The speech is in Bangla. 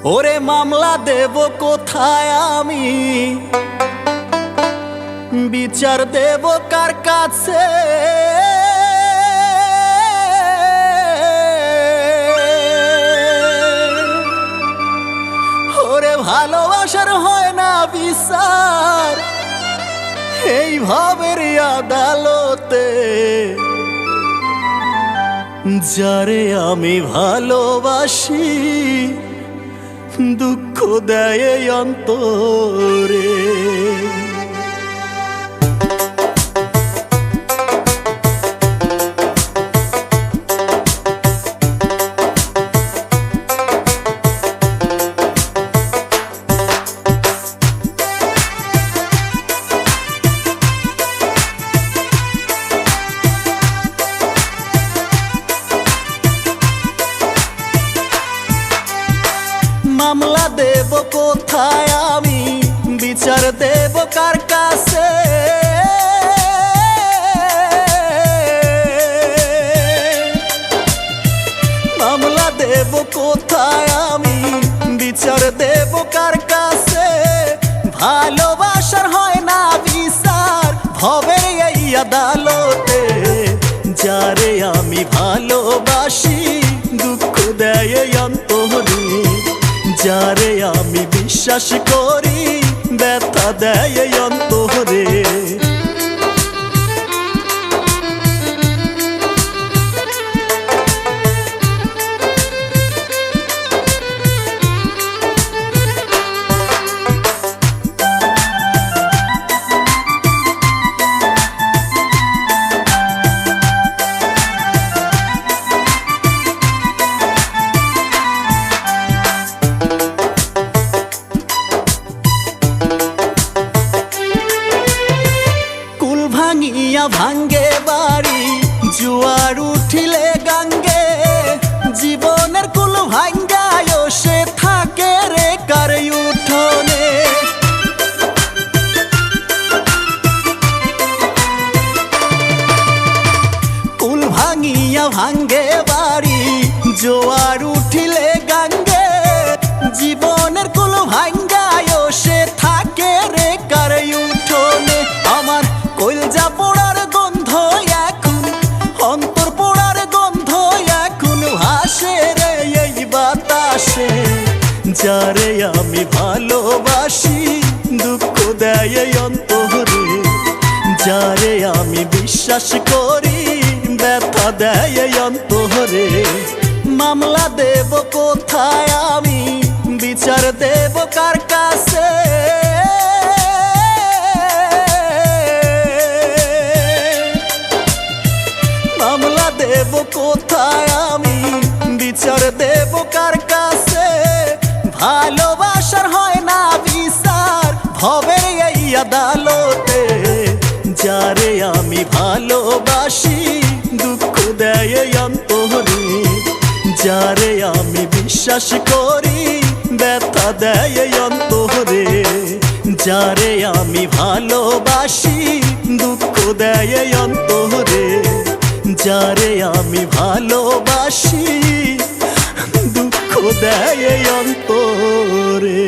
ওরে মামলা দেব কোথায় আমি, বিচার দেব কার কাছে? ওরে ভালোবাসার হয় না বিচার এই ভাবের আদালতে। যারে আমি ভালোবাসি দুঃখ দেয় অন্তরে। মামলা দেব কোথায় আমি, বিচার দেব কার কাছে? মামলা দেব কোথায় আমি, বিচার দেব কার কাছে? ভালোবাসার হয় না বিচার ভবের এই আদালতে। যারে আমি ভালোবাসি দুঃখ দেয় অন্তরে। যারে আমি বিশ্বাস করি ব্যথা দেয় অন্তরে। ভাঙ্গে বাড়ি জুয়ার উঠিলে গাঙ্গে, জীবনের কুল ভাঙ্গায় সে থাকে রে কার উঠোনে। কুল ভাঙিয়া ভাঙ্গে বাড়ি জোয়ার উঠিলে গাঙ্গে, জীবনের কুল ভাঙ্গায় সে থাকে রে কার উঠোনে। আমার কইলজা পোড়ার গন্ধ এখন, অন্তর পোড়ার গন্ধ এখন ভাসে রে এই বাতাসে। যারে আমি ভালোবাসি দুঃখ দেয় অন্তরে। যারে আমি বিশ্বাস করি ব্যথা দেয় অন্তরে। মামলা দেব কোথায় আমি, বিচার দেব কার কাছে? মামলা দেব কোথায় আমি, বিচার দেব কার কাছে? ভালোবাসার হয় না বিচার ভবের এই আদালতে। যারে আমি ভালোবাসি দুঃখ দেয় অন্তরে। যারে আমি বিশ্বাস করি ব্যথা দেয় অন্তরে। যারে আমি ভালোবাসি দুঃখ দেয় অন্তরে। যারে আমি ভালোবাসি দুঃখ দেয় অন্তরে।